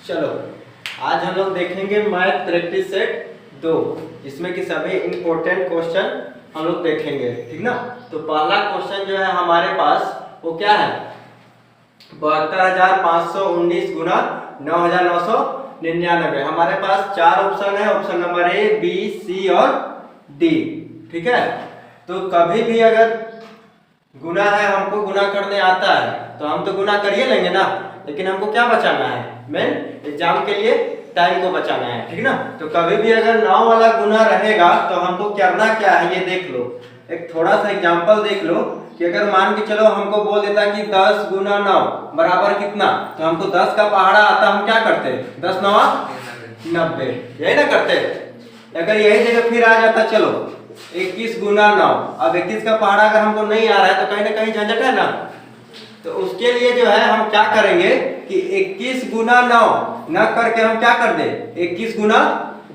चलो आज हम लोग देखेंगे मैथ प्रैक्टिस सेट 2 जिसमें कि सभी इंपॉर्टेंट क्वेश्चन हम लोग देखेंगे, ठीक ना। तो पहला क्वेश्चन जो है हमारे पास वो क्या है, 72,519 गुना 9,999। हमारे पास चार ऑप्शन है, ऑप्शन नंबर ए, बी, सी और डी, ठीक है। तो कभी भी अगर गुना है, हमको गुना करने आता है तो हम तो गुना कर ही लेंगे ना, लेकिन हमको क्या बचाना है, मेन एग्जाम के लिए टाइम को बचाना है, ठीक ना। तो कभी भी अगर 9 वाला गुना रहेगा तो हमको करना क्या है ये देख लो। एक थोड़ा सा एग्जांपल देख लो कि अगर मान के चलो हमको बोल देता कि 10 गुना 9 बराबर कितना, तो हमको 10 का पहाड़ा आता, हम क्या करते, 10 9 90, यही ना करते। अगर यही जगह फिर आ जाता चलो 21 गुना 9, अब 21 का पहाड़ा अगर हमको नहीं आ रहा है तो कहीं ना कहीं झंझट है ना। तो उसके लिए जो है हम क्या करेंगे कि 21 गुना 9 न करके हम क्या कर दे, 21 गुना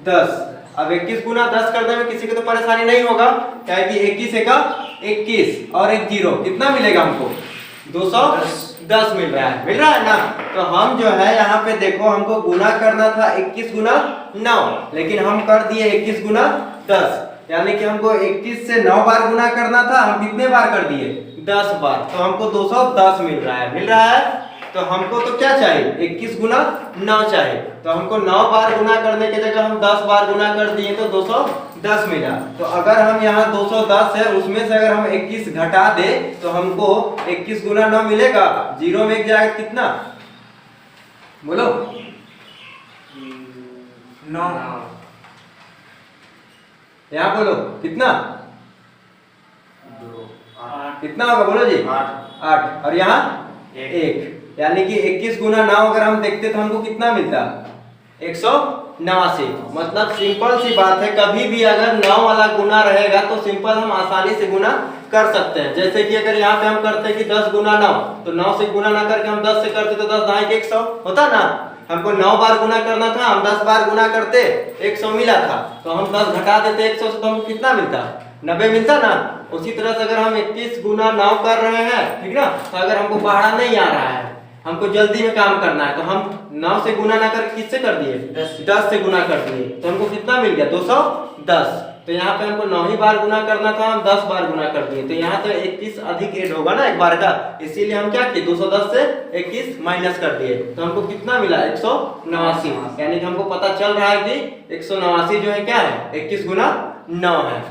10। अब 21 गुना 10 करने में किसी को तो परेशानी नहीं होगा, क्या है कि 21 एका 21 और एक जीरो कितना मिलेगा हमको, 210 मिल रहा है ना। तो हम जो है यहाँ पे देखो हमको गुना करना था 21 गुना 9, लेकिन हम कर दिए 21 गुना 10, यानी कि हमको 21 से 9 बार गुना करना था, हम कितने बार कर दिए, 10 बार। तो हमको 210 मिल रहा है। तो हमको तो क्या चाहिए, 21 गुना 9 चाहिए। तो हमको 9 बार गुना करने की जगह हम 10 बार गुना कर दिए तो 210 मिला। तो अगर हम यहाँ 210 है उसमें से अगर हम 21 घटा दे तो हमको 21 गुना 9 मिलेगा, जीरो में एक जाएगा कितना, बोलो 9, यहाँ बोलो कितना, 2 कितना होगा बोलो जी, 8 और यहाँ 1, यानी कि 21 गुना 9 अगर हम देखते तो हमको कितना मिलता, 189। मतलब सिंपल सी बात है, कभी भी अगर 9 वाला गुना रहेगा तो सिंपल हम आसानी से गुना कर सकते हैं। जैसे कि अगर यहाँ पे हम करते हैं कि 10 गुना 9, तो 9 से गुना ना करके हम 10 से करते तो 10 ढाई 100 होता ना। हमको 9 बार गुना करना था, हम 10 बार गुना करते 100 मिला था, तो हम 10 घटा देते 100 से तो हमको कितना मिलता, 90 मिलता ना। उसी तरह से अगर हम 21 गुना 9 कर रहे हैं, ठीक ना, तो अगर हमको पहाड़ा नहीं आ रहा है, हमको जल्दी में काम करना है, तो हम 9 से गुना ना करके किससे कर दिए, 10 से गुना कर दिए, तो हमको कितना मिल गया, 210। तो यहाँ पे हमको 9 ही बार गुना करना था, हम 10 बार गुना कर दिए, तो यहाँ तो 21 अधिक ऐड होगा ना एक बार का, इसीलिए हम क्या किए, 210 से 21 माइनस कर दिए, तो हमको कितना मिला, 189। यानी कि हमको पता चल रहा है कि 189 जो है क्या है, 21 गुना 9 है।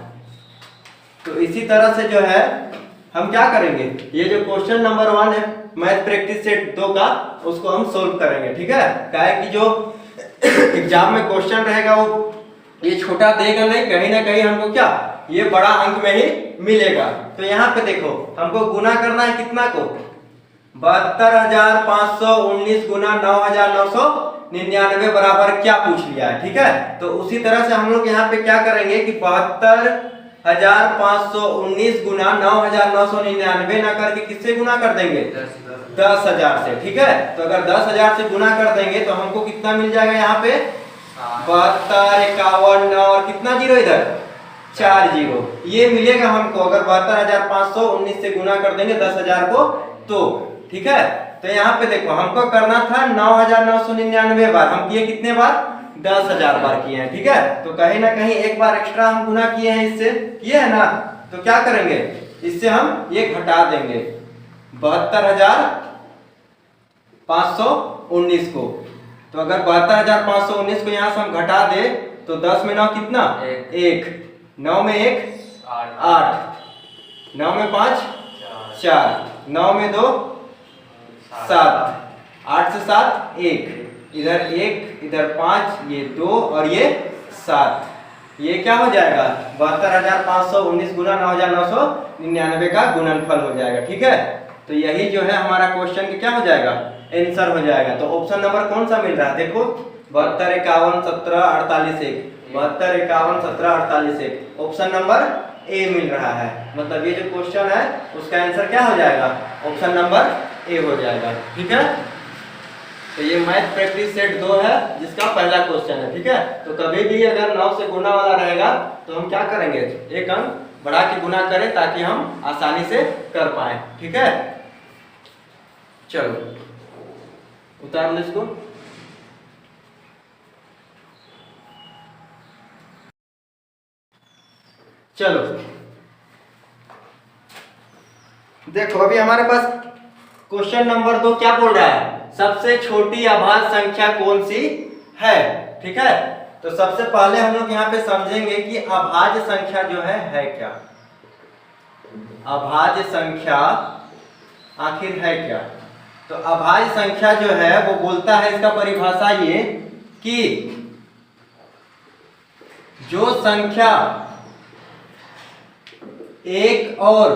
तो इसी तरह से जो है हम क्या करेंगे, ये जो क्वेश्चन नंबर 1 है मैथ प्रैक्टिस सेट 2 का, उसको हम सोल्व करेंगे, ठीक है। क्या है कि जो एग्जाम में क्वेश्चन रहेगा वो ये छोटा देगा नहीं, कहीं ना कहीं हमको क्या, ये बड़ा अंक में ही मिलेगा। तो यहाँ पे देखो हमको गुना करना है कितना को, 72,519 गुना 9,999 बराबर क्या पूछ लिया है, ठीक है। तो उसी तरह से हम लोग यहाँ पे क्या करेंगे कि 72,519 गुना 9,999 ना करके किससे गुना कर देंगे, 10,000 से, ठीक है। तो अगर 10,000 से गुना कर देंगे तो हमको कितना मिल जाएगा, यहाँ पे 72, 51 और कितना जीरो इधर 4 जीरो, ये मिलेगा हमको अगर 72,519 से गुना कर देंगे 10,000 को, तो ठीक है। तो यहाँ पे देखो हमको करना था 9,999 बार, हम किए कितने बार, 10,000 बार किए हैं, ठीक है। तो कहीं ना कहीं एक बार एक्स्ट्रा हम गुना किए हैं, इससे किए है ना, तो क्या करेंगे, इससे हम ये घटा देंगे 72,519 को। तो अगर 72,519 को यहाँ से हम घटा दे तो 10 में 9 कितना, 1, 9 में 1 8, 9 में 5 4, 9 में 2 7, 8 से 7 1, इधर 1 इधर 5, ये 2 और ये 7, ये क्या हो जाएगा, 72,519 गुना 9,999 का गुणनफल हो जाएगा, ठीक है। तो यही जो है हमारा क्वेश्चन क्या हो जाएगा, आंसर हो जाएगा। तो ऑप्शन नंबर कौन सा मिल रहा है, देखो 72, 51, 17, 48 1, 72, 51, 17, 48 1, ऑप्शन नंबर ए मिल रहा है। मतलब ये जो क्वेश्चन है उसका आंसर क्या हो जाएगा, ऑप्शन नंबर ए हो जाएगा, ठीक है। तो ये मैथ प्रैक्टिस सेट 2 है जिसका पहला क्वेश्चन है, ठीक है। तो कभी भी अगर 9 से गुना वाला रहेगा तो हम क्या करेंगे, एक अंक बढ़ा के गुना करें ताकि हम आसानी से कर पाए, ठीक है। चलो उतार लो इसको। चलो देखो अभी हमारे पास क्वेश्चन नंबर 2 क्या बोल रहा है, सबसे छोटी अभाज्य संख्या कौन सी है। ठीक है, तो सबसे पहले हम लोग यहाँ पे समझेंगे कि अभाज्य संख्या जो है क्या, अभाज्य संख्या आखिर है क्या। तो अभाज्य संख्या जो है वो बोलता है, इसका परिभाषा ये कि जो संख्या एक और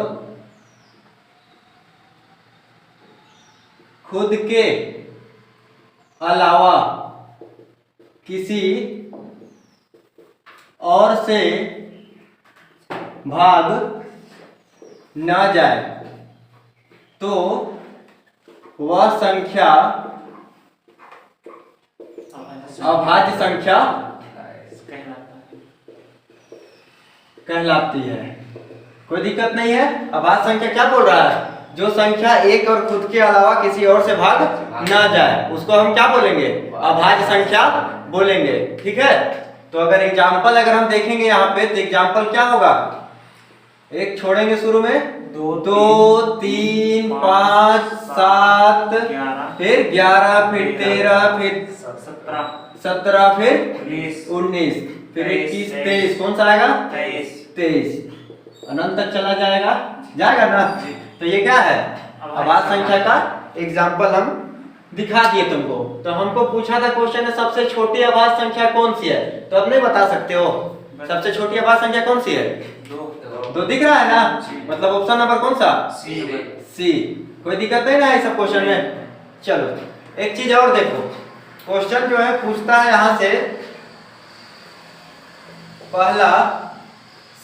खुद के अलावा किसी और से भाग ना जाए तो वह संख्या अभाज्य संख्या कहलाती है। कोई दिक्कत नहीं है। अभाज्य संख्या क्या बोल रहा है, जो संख्या एक और खुद के अलावा किसी और से भाग ना जाए उसको हम क्या बोलेंगे, अभाज्य संख्या बोलेंगे। ठीक है, तो अगर एग्जाम्पल अगर हम देखेंगे यहाँ पे तो एग्जाम्पल क्या होगा, एक छोड़ेंगे शुरू में, 2 3 5 7 फिर 11 फिर 13 फिर 17 फिर 19 फिर 21 23, कौन सा आएगा 23, अनंत तक चला जाएगा ना। तो ये क्या है, अभाज्य संख्या का एग्जाम्पल हम दिखा दिए तुमको। तो हमको पूछा था क्वेश्चन में सबसे छोटी अभाज्य संख्या कौन सी है, तो अब नहीं बता सकते हो सबसे छोटी अभाज्य संख्या कौन सी है, 2 दिख रहा है ना, मतलब ऑप्शन नंबर कौन सा, सी। कोई दिक्कत नहीं ना इस सब क्वेश्चन में। चलो एक चीज और देखो, क्वेश्चन जो है पूछता है यहाँ से, पहला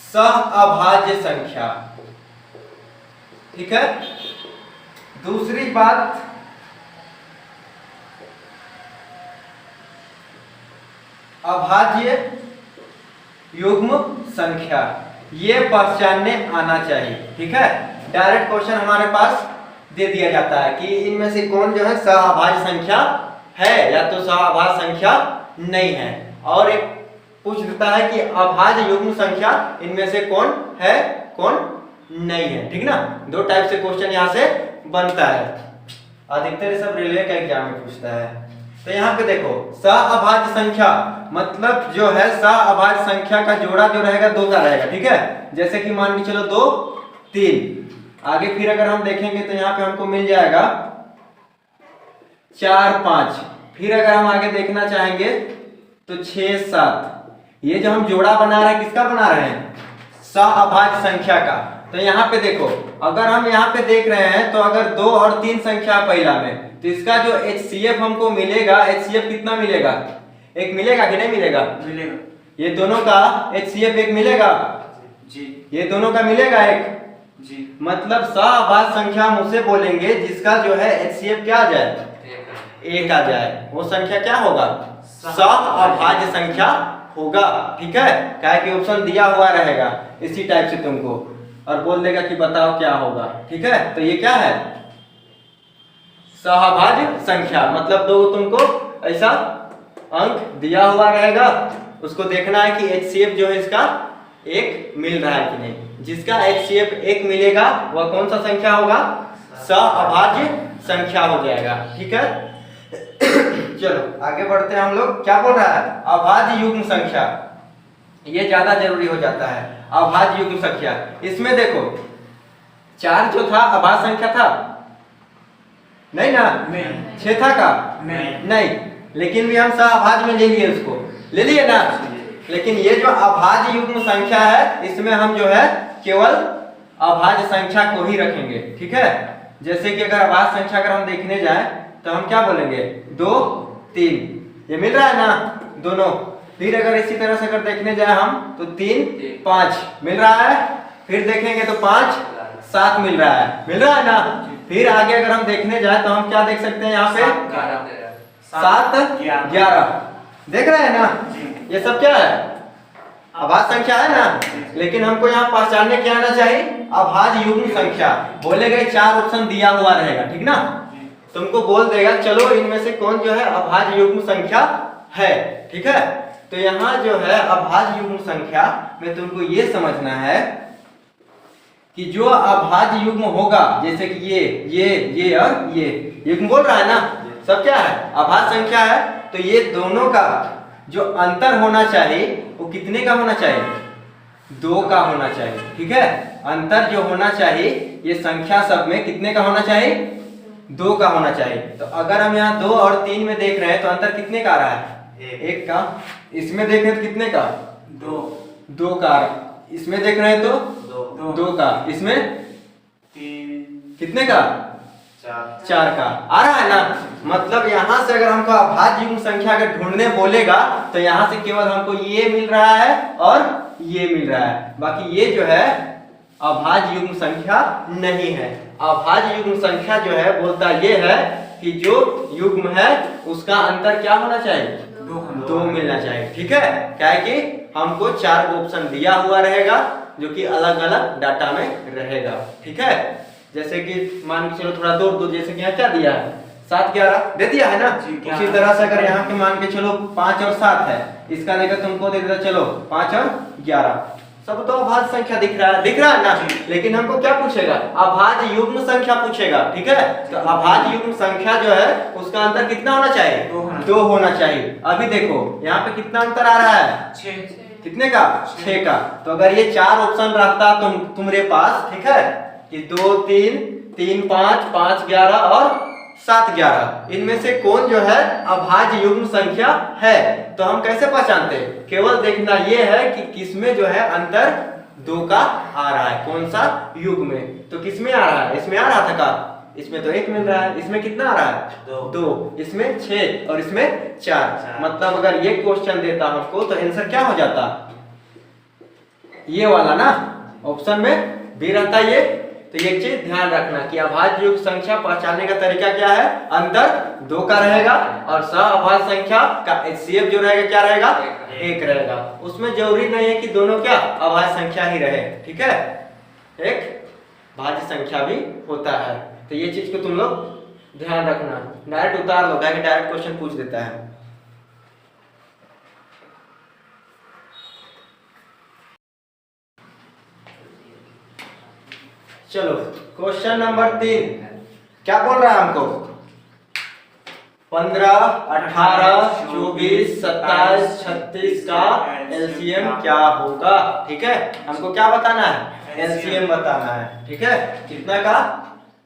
सहअभाज्य संख्या, ठीक है। दूसरी बात अभाज्य युग्म संख्या, ये पहचानने आना चाहिए। ठीक है, डायरेक्ट क्वेश्चन हमारे पास दे दिया जाता है कि इनमें से कौन जो है सहअभाज्य संख्या है या तो सहअभाज्य संख्या नहीं है, और एक पूछ देता है कि अभाज्य युग्म संख्या इनमें से कौन है कौन नहीं है। ठीक ना, 2 टाइप से क्वेश्चन यहाँ से बनता है, अधिकतर सब रेलवे का एग्जाम में पूछता है। तो यहाँ पे देखो सहअभाज्य संख्या मतलब जो है सहअभाज्य संख्या का जोड़ा जो रहेगा 2 का रहेगा। ठीक है, जैसे कि मान के चलो 2 3, आगे फिर अगर हम देखेंगे तो यहाँ पे हमको मिल जाएगा 4 5, फिर अगर हम आगे देखना चाहेंगे तो 6 7। ये जो हम जोड़ा बना रहे हैं किसका बना रहे हैं, सहअभाज्य संख्या का। तो यहाँ पे देखो अगर हम यहाँ पे देख रहे हैं तो अगर 2 और 3 संख्या पहला में, तो इसका जो HCF हमको मिलेगा, HCF कितना मिलेगा, 1 मिलेगा कि नहीं मिलेगा, मिलेगा। ये दोनों का HCF 1 मिलेगा जी, ये दोनों का मिलेगा 1 जी, मतलब सहअभाज्य संख्या हम उसे बोलेंगे जिसका जो है HCF क्या आ जाए, 1 आ जाए, वो संख्या क्या होगा, सहअभाज्य संख्या होगा। ठीक है, काहे कि ऑप्शन दिया हुआ रहेगा इसी टाइप से तुमको, और बोल देगा कि बताओ क्या होगा। ठीक है, तो ये क्या है, सहअभाज्य संख्या मतलब 2 तुमको ऐसा अंक दिया हुआ रहेगा, उसको देखना है कि HCF जो है इसका 1 मिल रहा है कि नहीं। जिसका HCF 1 मिलेगा वह कौन सा संख्या होगा, सहअभाज्य संख्या हो जाएगा। ठीक है, चलो आगे बढ़ते हैं हम लोग। क्या बोल रहा है, अभाज्य युग्म संख्या, ये ज्यादा जरूरी हो जाता है। अभाज्य युग्म संख्या, इसमें देखो 4 जो था अभाज्य संख्या था नहीं ना, 6 था का नहीं, लेकिन भी हम सहअभाज्य में ले लिए, उसको ले लिए ना। लेकिन ये जो अभाज्य युग्म संख्या है इसमें हम जो है केवल अभाज्य संख्या को ही रखेंगे। ठीक है, जैसे कि अगर अभाज्य संख्या अगर हम देखने जाएं तो हम क्या बोलेंगे, 2 3, ये मिल रहा है ना दोनों। फिर अगर इसी तरह से अगर देखने जाए हम तो 3 5 मिल रहा है, फिर देखेंगे तो 5 7 मिल रहा है ना। फिर आगे अगर हम देखने जाए तो हम क्या देख सकते हैं, यहाँ पे 7 11 देख रहे हैं ना। ये सब क्या है, अभाज्य संख्या है ना, लेकिन हमको यहाँ पहचानने क्या आना चाहिए, अभाज्य युग्म संख्या। बोले गए 4 ऑप्शन दिया हुआ रहेगा। ठीक ना, तुमको बोल देगा चलो इनमें से कौन जो है अभाज्य युग्म संख्या है। ठीक है, तो तो यहाँ जो है अभाज्य युग्म संख्या में तुमको ये समझना है कि जो अभाज्य युग्म होगा, जैसे कि ये और ये युग्म बोल रहा है ना, सब क्या है, अभाज्य संख्या है। तो ये दोनों का जो अंतर होना चाहिए वो कितने का होना चाहिए, 2 का होना चाहिए। ठीक है, अंतर जो होना चाहिए ये संख्या सब में कितने का होना चाहिए, 2 का होना चाहिए। तो अगर हम यहाँ 2 और 3 में देख रहे हैं तो अंतर कितने का आ रहा है, 1 का। इसमें देख रहे हैं तो कितने का, 2 का। इसमें देख रहे हैं तो 2 का। इसमें 3 कितने का, 4 का आ रहा है ना। मतलब यहाँ से अगर हमको अभाज्य युग्म संख्या अगर ढूंढने बोलेगा तो यहाँ से केवल हमको ये मिल रहा है और ये मिल रहा है, बाकी ये जो है अभाज्य युग्म संख्या नहीं है। अभाज्य युग्म संख्या जो है बोलता ये है कि जो युग्म है उसका अंतर क्या होना चाहिए, 2 मिलना चाहिए। ठीक है, क्या है कि हमको 4 ऑप्शन दिया हुआ रहेगा जो कि अलग अलग डाटा में रहेगा। ठीक है, जैसे कि मान के चलो थोड़ा दूर जैसे कि यहाँ क्या दिया है, 7 11 दे दिया है ना। उसी तरह से अगर यहाँ के मान के चलो 5 और 7 है, इसका देखो तुमको दे देता चलो 5 और 11, सब तो अभाज्य संख्या दिख रहा है ना। लेकिन हमको क्या पूछेगा, अभाज्य युग्म संख्या पूछेगा। ठीक है, तो अभाज्य युग्म संख्या जो है उसका अंतर कितना होना चाहिए, 2 होना चाहिए। अभी देखो यहाँ पे कितना अंतर आ रहा है, 6 कितने का, 6 का। तो अगर ये 4 ऑप्शन रहता तुम्हारे पास, ठीक है, कि 2 3 3 5 5 11 और 7 11, इनमें से कौन जो है अभाज्य युग्म संख्या है, तो हम कैसे पहचानते हैं, केवल देखना ये है कि किसमें जो है अंतर 2 का आ रहा है, कौन सा युग्म में। तो किसमें आ रहा है, इसमें आ रहा था का, इसमें तो 1 मिल रहा है, इसमें कितना आ रहा है 2, इसमें 6 और इसमें 4। मतलब अगर ये क्वेश्चन देता हमको तो आंसर क्या हो जाता, ये वाला ना, ऑप्शन में भी रहता ये। तो ये चीज ध्यान रखना कि अभाज्य युग्म संख्या पहचानने का तरीका क्या है, अंतर 2 का रहेगा और सहअभाज्य संख्या का HCF जो रहेगा क्या रहेगा, 1 रहेगा। उसमें जरूरी नहीं है कि दोनों क्या अभाज्य संख्या ही रहे। ठीक है, एक भाज्य संख्या भी होता है। तो ये चीज को तुम लोग ध्यान रखना, डायरेक्ट उतार लो, डायरेक्ट क्वेश्चन पूछ देता है। चलो क्वेश्चन नंबर 3 क्या बोल रहा है हमको, 15 18 24 27 36 का एलसीएम क्या होगा। ठीक है, हमको क्या बताना है, एलसीएम बताना है। ठीक है, कितना का,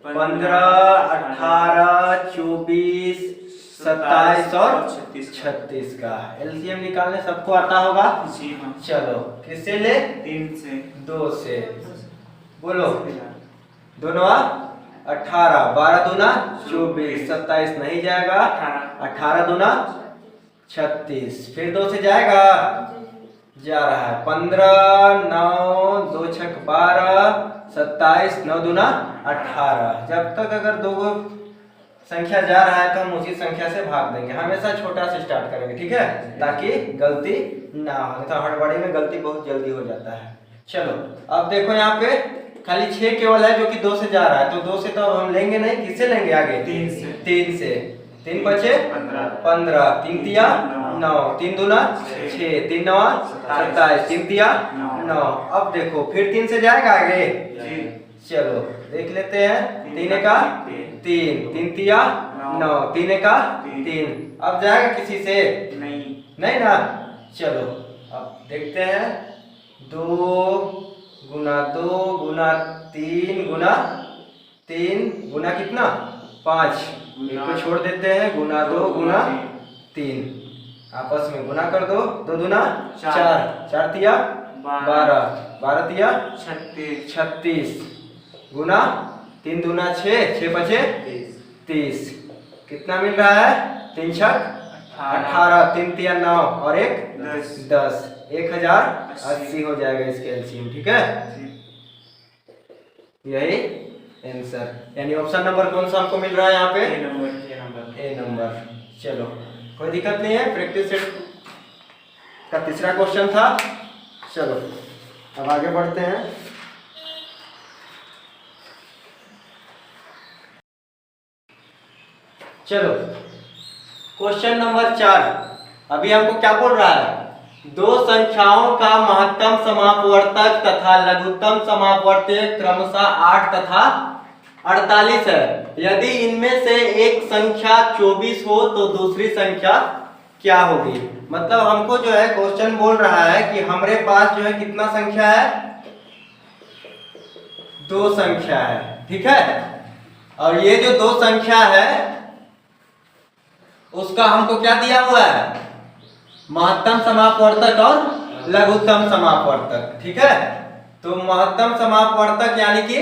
15 18 24 27 और 36 का एलसीएम निकालने सबको आता होगा। जी हाँ। चलो किससे ले, 3 से 2 से, बोलो दोनों 18 12 दूना 24 27 नहीं जाएगा, 18 दूना 36, फिर 2 से जाएगा, जा रहा है 15 9 2 6 12 27 9 दूना 18। जब तक अगर 2 संख्या जा रहा है तो हम उसी संख्या से भाग देंगे, हमेशा छोटा से स्टार्ट करेंगे। ठीक है, ताकि गलती ना हो, तो हड़बड़ी में गलती बहुत जल्दी हो जाता है। चलो अब देखो यहाँ पे खाली 6 केवल है जो कि 2 से जा रहा है, तो 2 से तो हम लेंगे नहीं, किससे लेंगे आगे, 3 से 3 बचे 15 3 तिया 9 3 दूना 6 3 9 27 3 तिया 9। अब देखो फिर 3 से जाएगा आगे, चलो देख लेते हैं, 3 का 3 3 तिया 9 3 का 3। अब जाएगा किसी से, नहीं ना। चलो अब देखते हैं, 2 गुना 2 गुना 3 गुना 3 गुना कितना 5, एक को छोड़ देते हैं, गुना 2 गुना 3, आपस में गुना कर दो, 2 दूना 4 4 तिया 12 12 तिया 36 गुना 3 दूना 6 6 बचे 30, कितना मिल रहा है, 3 छक 18 3 तिया 9 और 1 10 1080 हो जाएगा इसके एलसीएम। ठीक है, यही आंसर, यानी ऑप्शन नंबर कौन सा हमको मिल रहा है यहाँ पे, ए नंबर। चलो कोई दिक्कत नहीं है, प्रैक्टिस सेट का तीसरा क्वेश्चन था। चलो अब आगे बढ़ते हैं। चलो क्वेश्चन नंबर 4, अभी हमको क्या बोल रहा है, दो संख्याओं का महत्तम समापवर्तक तथा लघुत्तम समापवर्तक क्रमशः 8 तथा 48 है। यदि इनमें से एक संख्या 24 हो तो दूसरी संख्या क्या होगी। मतलब हमको जो है क्वेश्चन बोल रहा है कि हमारे पास जो है कितना संख्या है, दो संख्या है, ठीक है। और ये जो दो संख्या है उसका हमको क्या दिया हुआ है, महत्तम समापवर्तक और लघुत्तम समापवर्तक, ठीक है। तो महत्तम समापवर्तक यानी कि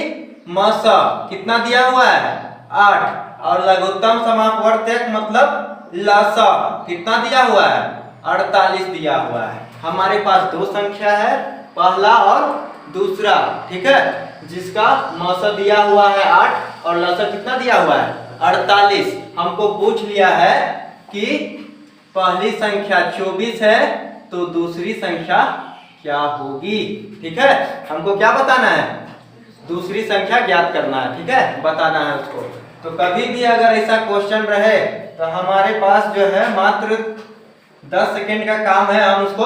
मस कितना दिया हुआ है 8, और लघुत्तम समापवर्तक मतलब लस कितना दिया हुआ है 48 दिया हुआ है। हमारे पास दो संख्या है, पहला और दूसरा, ठीक है, जिसका मस दिया हुआ है 8 और लस कितना दिया हुआ है 48। हमको पूछ लिया है कि पहली संख्या 24 है तो दूसरी संख्या क्या होगी, ठीक है। हमको क्या बताना है, दूसरी संख्या ज्ञात करना है, ठीक है, बताना है उसको। तो कभी भी अगर ऐसा क्वेश्चन रहे तो हमारे पास जो है मात्र 10 सेकेंड का काम है, हम उसको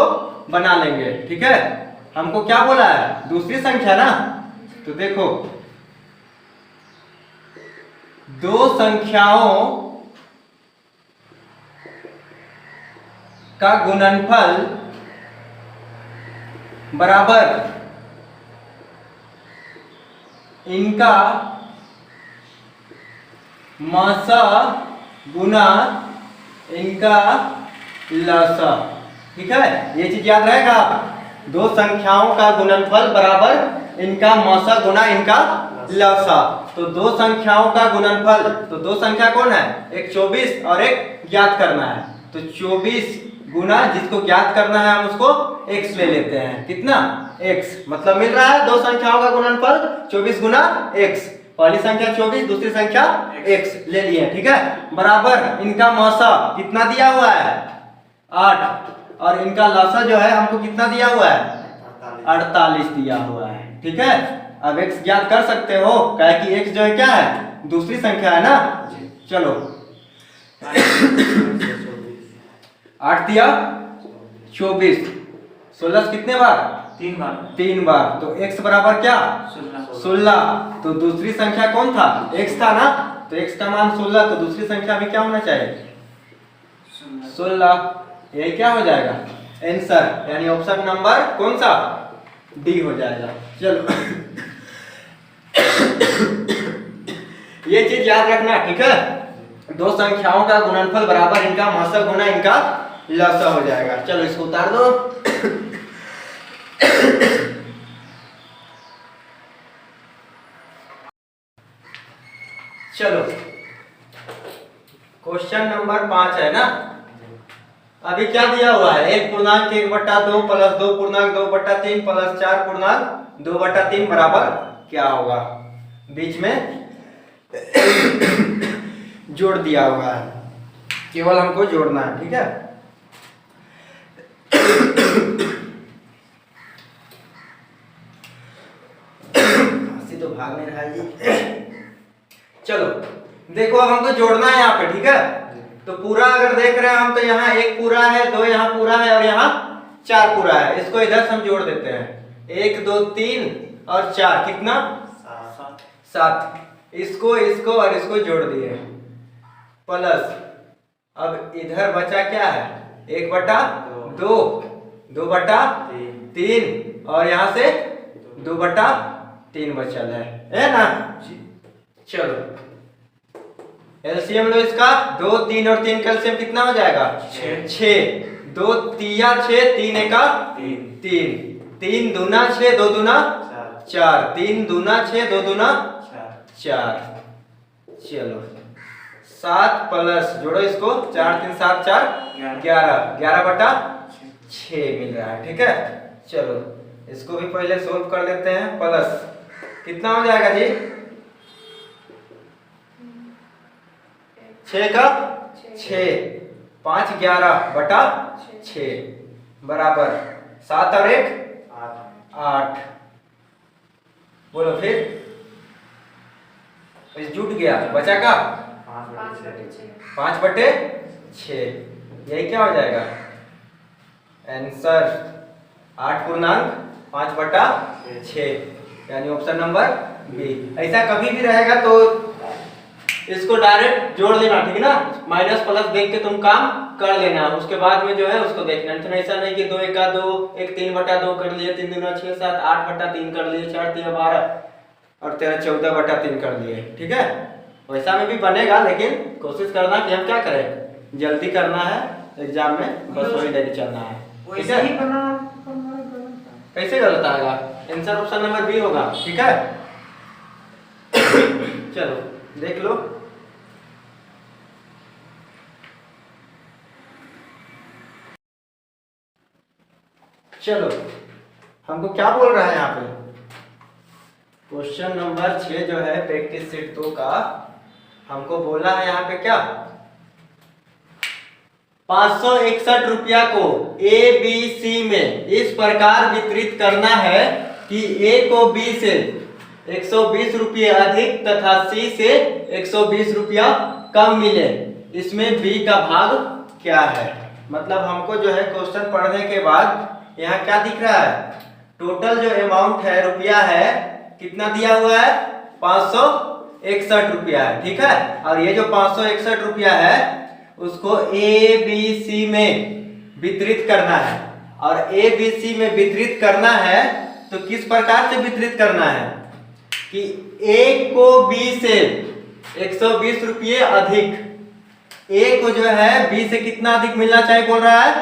बना लेंगे, ठीक है। हमको क्या बोला है, दूसरी संख्या ना। तो देखो, दो संख्याओं का गुणनफल बराबर इनका मस गुना इनका लस, ठीक है। ये चीज याद रहेगा, दो संख्याओं का गुणनफल बराबर इनका मस गुना इनका लस। तो दो संख्याओं का गुणनफल, तो दो संख्या कौन है, एक 24 और एक ज्ञात करना है। तो 24 गुना जिसको ज्ञात करना है हम उसको x ले लेते हैं, कितना x, मतलब मिल रहा है दो संख्याओं का गुणनफल 24 गुना x। पहली संख्या 24, दूसरी संख्या x ले लिए, ठीक है, बराबर इनका मौसा कितना दिया हुआ है 8, और इनका लसा जो है हमको कितना दिया हुआ है 48 दिया हुआ है, ठीक है। अब x ज्ञात कर सकते हो, क्या कि x जो है क्या है, दूसरी संख्या है ना। चलो 8 दिया 24, 16 कितने बार, 3 बार। तो x बराबर क्या 16। तो दूसरी संख्या कौन था, x था ना, तो x का मान 16, तो दूसरी संख्या भी क्या होना चाहिए 16। यही क्या हो जाएगा आंसर, यानी ऑप्शन नंबर कौन सा, डी हो जाएगा। चलो ये चीज याद रखना, ठीक है। दो संख्याओं का गुणनफल बराबर इनका मस गुना इनका लसा हो जाएगा। चलो इसको उतार दो। चलो क्वेश्चन नंबर 5 है ना। अभी क्या दिया हुआ है, 1.1/2 प्लस 2.2/3 प्लस 4.2/3 बराबर क्या होगा, बीच में जोड़ दिया हुआ है, केवल हमको जोड़ना है, ठीक है। तो भाग नहीं रहा जी। चलो देखो, अब हमको जोड़ना है यहाँ पे, ठीक है। तो पूरा अगर देख रहे हैं हम, तो यहाँ 1 पूरा है, 2 यहाँ पूरा है और यहाँ 4 पूरा है। इसको इधर से हम जोड़ देते हैं, 1 2 3 और 4 कितना 7। इसको इसको और इसको जोड़ दिए, प्लस अब इधर बचा क्या है 1/2, 2/3 और यहाँ से 2/3 बचल है ना। चलो एलसीएम लो इसका, 2 3 और 3 का एलसीएम कितना हो जाएगा 6। 2 तिया 6, 3 एका 3, 3 दूना 6, 2 दूना 4, 3 दूना 6, 2 दूना 4। चलो 7 प्लस जोड़ो इसको, 4 3 7 4 11, 11/6 मिल रहा है, ठीक है। चलो इसको भी पहले सोल्व कर देते हैं, प्लस कितना हो जाएगा जी 6 का 6, 5 11/6 बराबर 7 और 1 8। बोलो फिर, जुट गया, बचा का 5/6, यही क्या हो जाएगा आंसर 8.5/6 यानी ऑप्शन नंबर बी। ऐसा कभी भी रहेगा तो इसको डायरेक्ट जोड़ लेना, ठीक है ना, माइनस प्लस देख के तुम काम कर लेना, उसके बाद में जो है उसको देखना। तो ऐसा नहीं कि 2 1 2 1 3/2 कर लिए, 3 दूना 6 7 8/3 कर लिए, 4 3 12 और 13 14/3 कर लिए, ठीक है। वैसा में भी बनेगा, लेकिन कोशिश करना कि हम क्या करें, जल्दी करना है एग्जाम में, बस वही लेके चलना है, ठीक है। कैसे गलत आएगा, आंसर ऑप्शन नंबर बी होगा, ठीक है। चलो देख लो। चलो हमको क्या बोल रहा है यहाँ पे, क्वेश्चन नंबर 6 जो है प्रैक्टिस सेट 2 का, हमको बोला है यहाँ पे क्या, 561 रुपया को ए बी सी में इस प्रकार वितरित करना है कि ए को बी से 120 रुपये अधिक तथा सी से 120 रुपया कम मिले, इसमें बी का भाग क्या है। मतलब हमको जो है क्वेश्चन पढ़ने के बाद यहाँ क्या दिख रहा है, टोटल जो अमाउंट है रुपया है कितना दिया हुआ है, 561 रुपया है, ठीक है। और ये जो 561 रुपया है उसको ए बी सी में वितरित करना है, और ए बी सी में वितरित करना है तो किस प्रकार से वितरित करना है कि ए को बी से 120 रुपये अधिक, ए को जो है बी से कितना अधिक मिलना चाहिए बोल रहा है,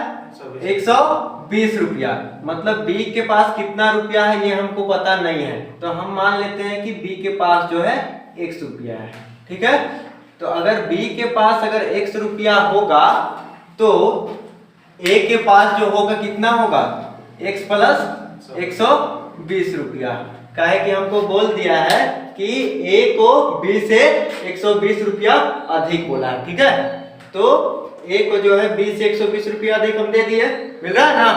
120 रुपया। मतलब बी के पास कितना रुपया है ये हमको पता नहीं है, तो हम मान लेते हैं कि बी के पास जो है 100 रुपया है, ठीक है। तो अगर बी के पास अगर 100 रुपया होगा तो ए के पास जो होगा कितना होगा, x प्लस 120 रुपया। काहे कि हमको बोल दिया है कि ए को बी से 120 रुपया अधिक बोला है, ठीक है। तो ए को जो है बी से 120 रुपया अधिक हम दे दिए, मिल रहा है ना।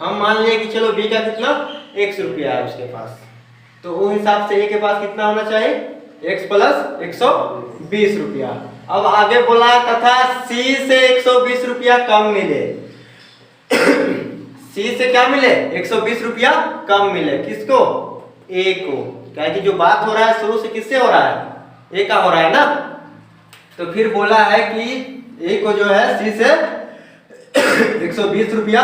हम मान लिए कि चलो बी का कितना 100 रुपया है उसके पास, तो वो हिसाब से ए के पास कितना होना चाहिए, x प्लस 120 रुपया। अब आगे बोला तथा सी से 120 रुपया कम मिले, सी से क्या मिले, 120 रुपया कम मिले, किसको, ए को। क्या कि जो बात हो रहा है शुरू से किससे हो रहा है, ए का हो रहा है ना। तो फिर बोला है कि ए को जो है सी से 120 रुपया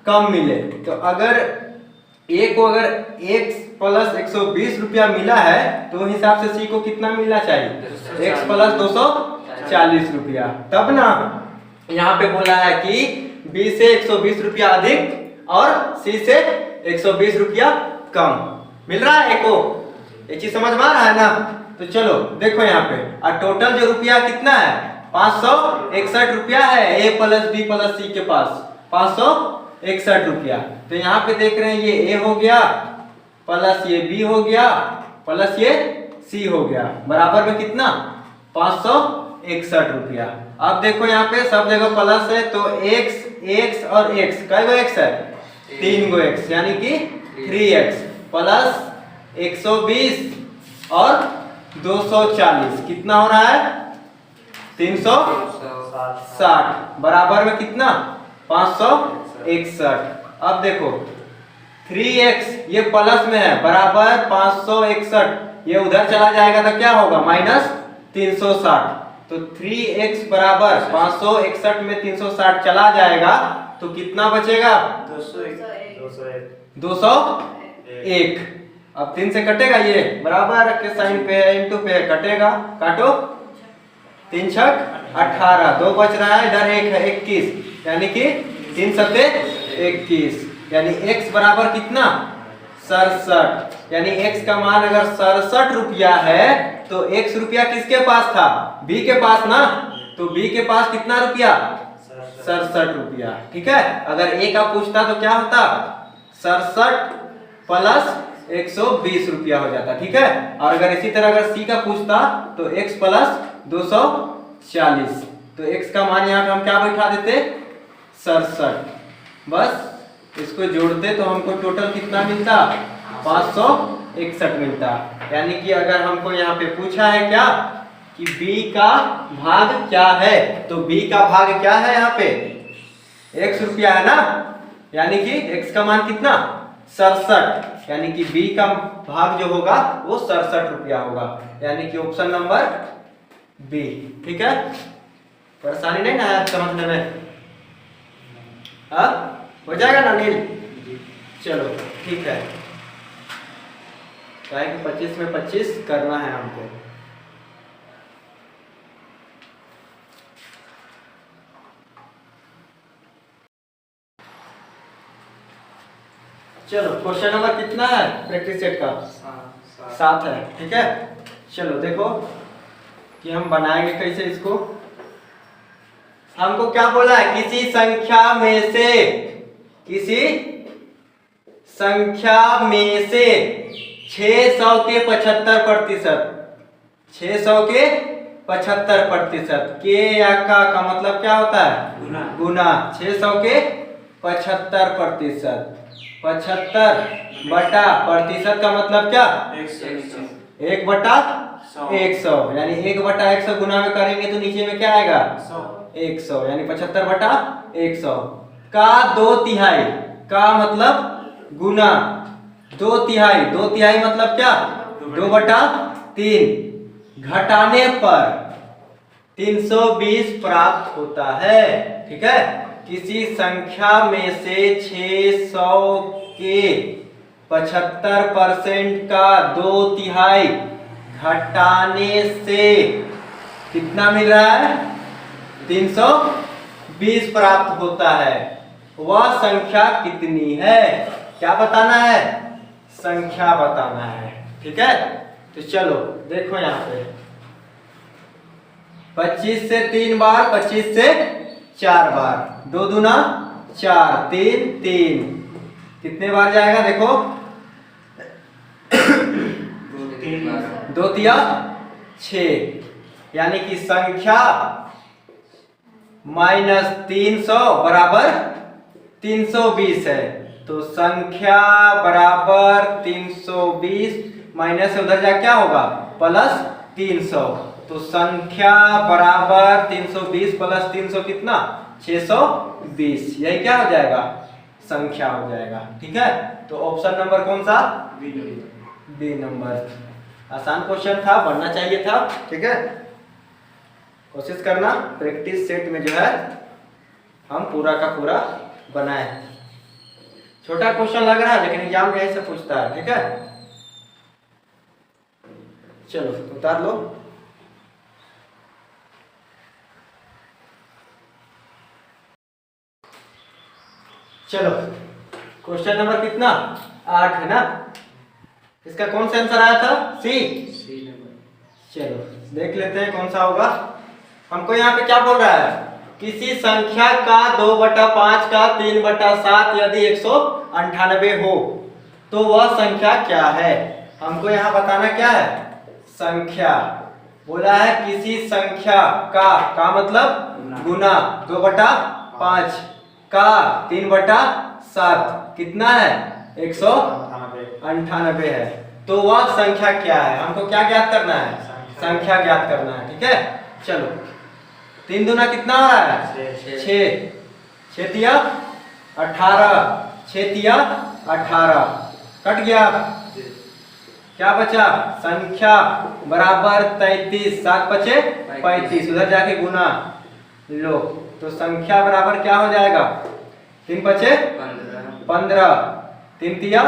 कम मिले, तो अगर ए को अगर x प्लस 120 रुपया मिला है तो हिसाब से सी को कितना मिलना चाहिए, x प्लस 240 रुपया। तब ना यहाँ पे बोला है कि बी से 120 रुपया अधिक और सी से 120 रुपया कम मिल रहा है, को ये चीज समझ में आ रहा है ना। तो चलो देखो यहाँ पे, और टोटल जो रुपया कितना है, 561 रुपया है ए प्लस बी प्लस सी के पास, 561 रुपया। तो यहाँ पे देख रहे हैं ये ए हो गया प्लस ये बी हो गया प्लस ये सी हो गया, बराबर में कितना 561 रुपया। अब देखो यहाँ पे सब जगह प्लस है तो x और x, कई गो x है, 3 गो x, यानी कि 3x प्लस 120 और 240 कितना हो रहा है, 360 बराबर में कितना 561। अब देखो 3x ये प्लस में है बराबर 561, ये उधर चला जाएगा तो क्या होगा माइनस 360। तो 3x बराबर 561 में 360 चला जाएगा तो कितना बचेगा 201। अब 3 से कटेगा, ये बराबर के साइन पे है, इनटू पे है, कटेगा, काटो, 3 छक 18, 2 बच रहा है, इधर 1 है 21, यानी कि 3 सत्ते 21, यानी x बराबर कितना 67, यानी x का मान अगर 67 रुपया है तो x रुपया किसके पास था, b के पास ना, तो b के पास कितना रुपया 67 रुपया, ठीक है। अगर a का पूछता तो क्या होता 67 प्लस 120 रुपया हो जाता, ठीक है। और अगर इसी तरह अगर c का पूछता तो x प्लस 240, तो x का मान यहाँ पे हम क्या बैठा देते 67, बस इसको जोड़ते तो हमको टोटल कितना मिलता 561 मिलता। यानी कि अगर हमको यहाँ पे पूछा है क्या कि b का भाग क्या है, तो b का भाग क्या है, यहाँ पे x रुपया है ना, यानी कि x का मान कितना 67, यानी कि b का भाग जो होगा वो 67 रुपया होगा, यानी कि ऑप्शन नंबर बी। ठीक है, परेशानी नहीं ना है समझने में? हाँ, हो जाएगा ना नील? चलो ठीक है, क्या है कि 25 में 25 करना है हमको। चलो क्वेश्चन नंबर कितना है प्रैक्टिस सेट का? 7 है। ठीक है, चलो देखो कि हम बनाएंगे कैसे इसको। हमको क्या बोला है? किसी संख्या में से 600 के 75%, 600 के 75% के या का मतलब क्या होता है? गुना 600 के 75%, 75 बटा प्रतिशत का मतलब क्या? 1 बटा 100, यानी 1 बटा 100 गुना में करेंगे तो नीचे में क्या आएगा? 100, यानी 75 बटा 100 का 2/3 का मतलब गुना 2/3 मतलब क्या? 2/3 घटाने पर 320 प्राप्त होता है। ठीक है, किसी संख्या में से 600 के 75% का 2/3 घटाने से कितना मिल रहा है? 320 प्राप्त होता है। वह संख्या कितनी है? क्या बताना है? संख्या बताना है। ठीक है, तो चलो देखो यहाँ पे 25 से 3 बार, 25 से 4 बार, 2 दूना 4, 3 3, कितने बार जाएगा देखो? 2 तिया 6, यानी कि संख्या -300 बराबर 320 है। तो संख्या बराबर 320 माइनस से उधर जा क्या होगा? प्लस 300। तो संख्या बराबर 320 प्लस 300 कितना? 620। यही क्या हो जाएगा? संख्या हो जाएगा। ठीक है, तो ऑप्शन नंबर कौन सा? B number. आसान क्वेश्चन था, बनना चाहिए था। ठीक है, कोशिश करना प्रैक्टिस सेट में जो है हम पूरा का पूरा बनाए। छोटा क्वेश्चन लग रहा है लेकिन एग्जाम में ऐसे पूछता है। ठीक है, चलो उतार लो। चलो क्वेश्चन नंबर कितना? 8 है ना? इसका कौन सा आंसर आया था? C number. चलो देख लेते हैं कौन सा होगा। हमको यहाँ पे क्या बोल रहा है? किसी संख्या का 2/5 का 3/7 यदि 198 हो तो वह संख्या क्या है? हमको यहाँ बताना क्या है? संख्या। बोला है किसी संख्या का मतलब गुना 2/5 का 3/7 कितना है? 198 है। तो वह संख्या क्या है? हमको क्या ज्ञात करना है? संख्या ज्ञात करना है। ठीक है, चलो 3 दूना कितना हो रहा है? 6, 6 तिया 18, 6 तिया 18, कट गया। क्या बचा? संख्या बराबर 33, 7 बचे 35, उधर जाके गुना लो तो संख्या बराबर क्या हो जाएगा? 3 बचे 15, 3 तिया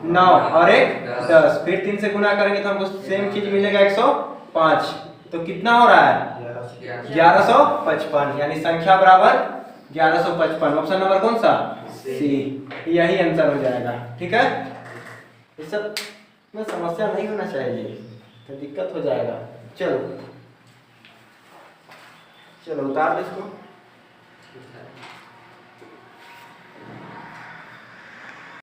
9 और 1 10, फिर 3 से गुना करेंगे तो हमको सेम चीज मिलेगा 105। तो कितना हो रहा है? 1155, यानी संख्या बराबर 1155। ऑप्शन नंबर कौन सा? सी। यही आंसर हो जाएगा। ठीक है, ये सब में समस्या नहीं होना चाहिए तो दिक्कत हो जाएगा। चलो चलो उतार दो इसको।